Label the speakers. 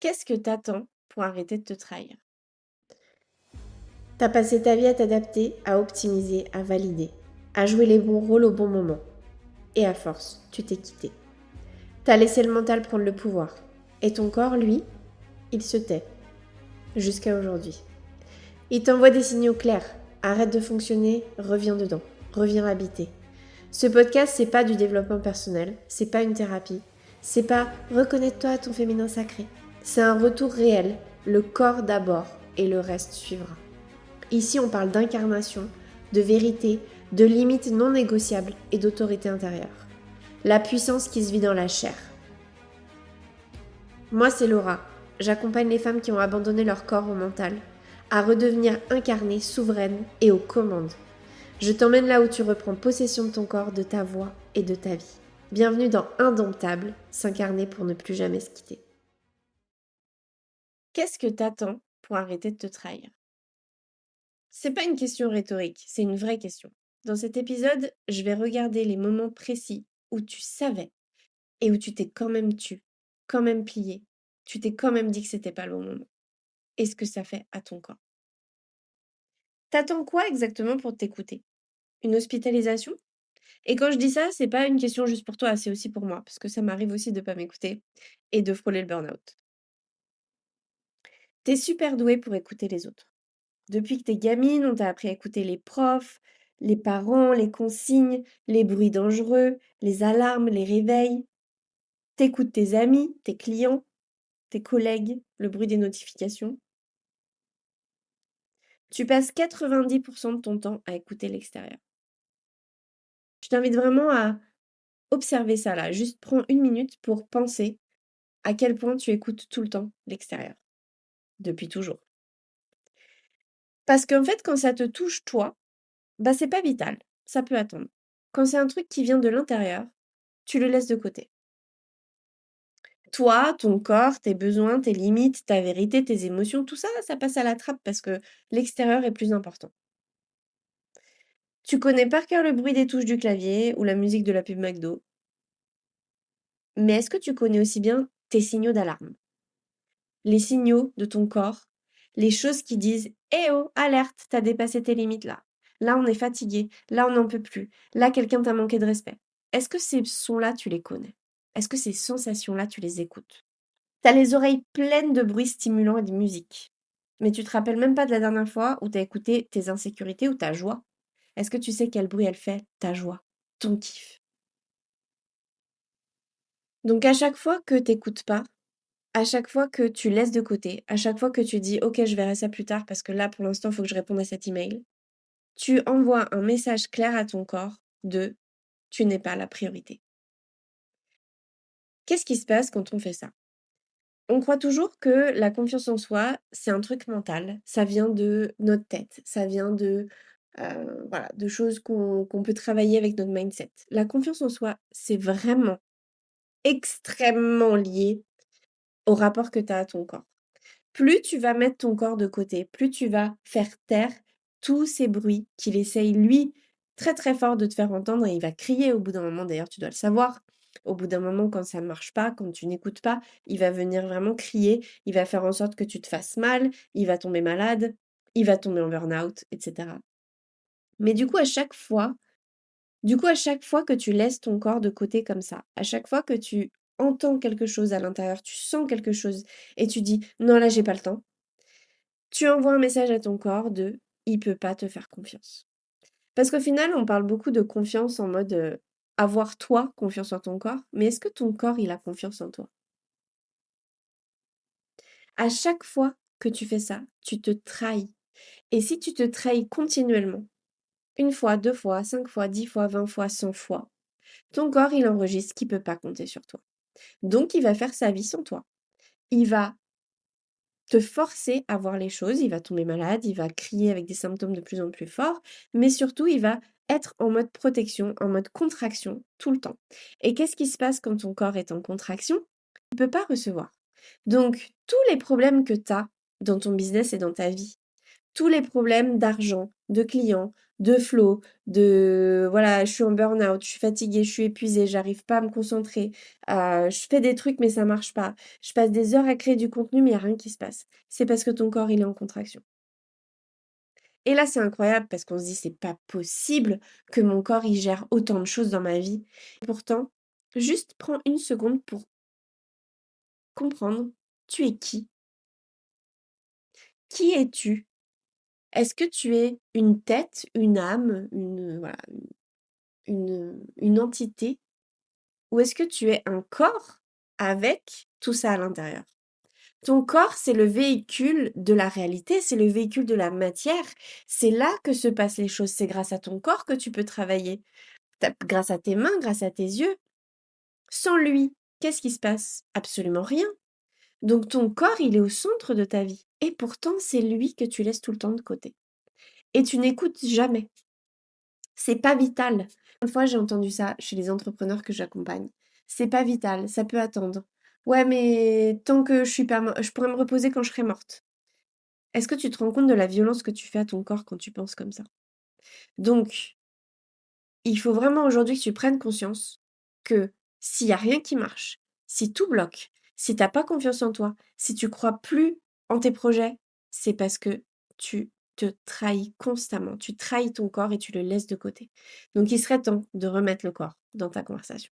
Speaker 1: Qu'est-ce que t'attends pour arrêter de te trahir?
Speaker 2: T'as passé ta vie à t'adapter, à optimiser, à valider, à jouer les bons rôles au bon moment. Et à force, tu t'es quitté. T'as laissé le mental prendre le pouvoir. Et ton corps, lui, il se tait. Jusqu'à aujourd'hui. Il t'envoie des signaux clairs. Arrête de fonctionner, reviens dedans. Reviens habiter. Ce podcast, c'est pas du développement personnel, c'est pas une thérapie. C'est pas reconnecte-toi à ton féminin sacré. C'est un retour réel, le corps d'abord, et le reste suivra. Ici, on parle d'incarnation, de vérité, de limites non négociables et d'autorité intérieure. La puissance qui se vit dans la chair. Moi, c'est Laura. J'accompagne les femmes qui ont abandonné leur corps au mental à redevenir incarnées, souveraines et aux commandes. Je t'emmène là où tu reprends possession de ton corps, de ta voix et de ta vie. Bienvenue dans Indomptable, s'incarner pour ne plus jamais se quitter.
Speaker 1: Qu'est-ce que t'attends pour arrêter de te trahir? C'est pas une question rhétorique, c'est une vraie question. Dans cet épisode, je vais regarder les moments précis où tu savais et où tu t'es quand même tu, quand même plié. Tu t'es quand même dit que c'était pas le bon moment. Et ce que ça fait à ton corps. T'attends quoi exactement pour t'écouter? Une hospitalisation? Et quand je dis ça, c'est pas une question juste pour toi, c'est aussi pour moi, parce que ça m'arrive aussi de pas m'écouter et de frôler le burn-out. T'es super douée pour écouter les autres. Depuis que t'es gamine, on t'a appris à écouter les profs, les parents, les consignes, les bruits dangereux, les alarmes, les réveils. T'écoutes tes amis, tes clients, tes collègues, le bruit des notifications. Tu passes 90% de ton temps à écouter l'extérieur. Je t'invite vraiment à observer ça là. Juste prends une minute pour penser à quel point tu écoutes tout le temps l'extérieur. Depuis toujours. Parce qu'en fait, quand ça te touche toi, bah c'est pas vital. Ça peut attendre. Quand c'est un truc qui vient de l'intérieur, tu le laisses de côté. Toi, ton corps, tes besoins, tes limites, ta vérité, tes émotions, tout ça, ça passe à la trappe parce que l'extérieur est plus important. Tu connais par cœur le bruit des touches du clavier ou la musique de la pub McDo, mais est-ce que tu connais aussi bien tes signaux d'alarme? Les signaux de ton corps, les choses qui disent «Eh oh, alerte, t'as dépassé tes limites là. Là, on est fatigué. Là, on n'en peut plus. Là, quelqu'un t'a manqué de respect». Est-ce que ces sons-là, tu les connais? Est-ce que ces sensations-là, tu les écoutes? T'as les oreilles pleines de bruits stimulants et de musique. Mais tu te rappelles même pas de la dernière fois où t'as écouté tes insécurités ou ta joie. Est-ce que tu sais quel bruit elle fait, ta joie, ton kiff? Donc à chaque fois que t'écoutes pas, à chaque fois que tu laisses de côté, à chaque fois que tu dis OK, je verrai ça plus tard parce que là pour l'instant, il faut que je réponde à cet email, tu envoies un message clair à ton corps de tu n'es pas la priorité. Qu'est-ce qui se passe quand on fait ça? On croit toujours que la confiance en soi, c'est un truc mental. Ça vient de notre tête. Ça vient de, voilà, de choses qu'on peut travailler avec notre mindset. La confiance en soi, c'est vraiment extrêmement lié au rapport que tu as à ton corps. Plus tu vas mettre ton corps de côté, plus tu vas faire taire tous ces bruits qu'il essaye, lui, très très fort de te faire entendre et il va crier au bout d'un moment, d'ailleurs tu dois le savoir. Au bout d'un moment, quand ça ne marche pas, quand tu n'écoutes pas, il va venir vraiment crier, il va faire en sorte que tu te fasses mal, il va tomber malade, il va tomber en burn-out, etc. Mais du coup, à chaque fois que tu laisses ton corps de côté comme ça, à chaque fois que tu entends quelque chose à l'intérieur, tu sens quelque chose et tu dis non, là, j'ai pas le temps, tu envoies un message à ton corps de il peut pas te faire confiance. Parce qu'au final, on parle beaucoup de confiance en mode avoir toi confiance en ton corps, mais est-ce que ton corps il a confiance en toi? À chaque fois que tu fais ça, tu te trahis. Et si tu te trahis continuellement, une fois, 2 fois, 5 fois, 10 fois, 20 fois, 100 fois, ton corps il enregistre qu'il peut pas compter sur toi. Donc il va faire sa vie sans toi. Il va te forcer à voir les choses, il va tomber malade, il va crier avec des symptômes de plus en plus forts, mais surtout il va être en mode protection, en mode contraction tout le temps. Et qu'est-ce qui se passe quand ton corps est en contraction? Il ne peut pas recevoir. Donc tous les problèmes que tu as dans ton business et dans ta vie, tous les problèmes d'argent, de clients, de flow, de voilà, je suis en burn-out, je suis fatiguée, je suis épuisée, j'arrive pas à me concentrer, je fais des trucs mais ça marche pas. Je passe des heures à créer du contenu mais il y a rien qui se passe. C'est parce que ton corps, il est en contraction. Et là, c'est incroyable parce qu'on se dit: «C'est pas possible que mon corps, il gère autant de choses dans ma vie». Pourtant, juste prends une seconde pour comprendre, tu es qui? Qui es-tu? Est-ce que tu es une tête, une âme, voilà, une entité? Ou est-ce que tu es un corps avec tout ça à l'intérieur? Ton corps, c'est le véhicule de la réalité, c'est le véhicule de la matière. C'est là que se passent les choses. C'est grâce à ton corps que tu peux travailler. Grâce à tes mains, grâce à tes yeux. Sans lui, qu'est-ce qui se passe? Absolument rien. Donc ton corps, il est au centre de ta vie. Et pourtant, c'est lui que tu laisses tout le temps de côté. Et tu n'écoutes jamais. C'est pas vital. Une fois, j'ai entendu ça chez les entrepreneurs que j'accompagne. C'est pas vital, ça peut attendre. Ouais, mais tant que je suis pas, je pourrais me reposer quand je serai morte. Est-ce que tu te rends compte de la violence que tu fais à ton corps quand tu penses comme ça? Donc, il faut vraiment aujourd'hui que tu prennes conscience que s'il y a rien qui marche, si tout bloque, si t'as pas confiance en toi, si tu crois plus en tes projets, c'est parce que tu te trahis constamment. Tu trahis ton corps et tu le laisses de côté. Donc il serait temps de remettre le corps dans ta conversation.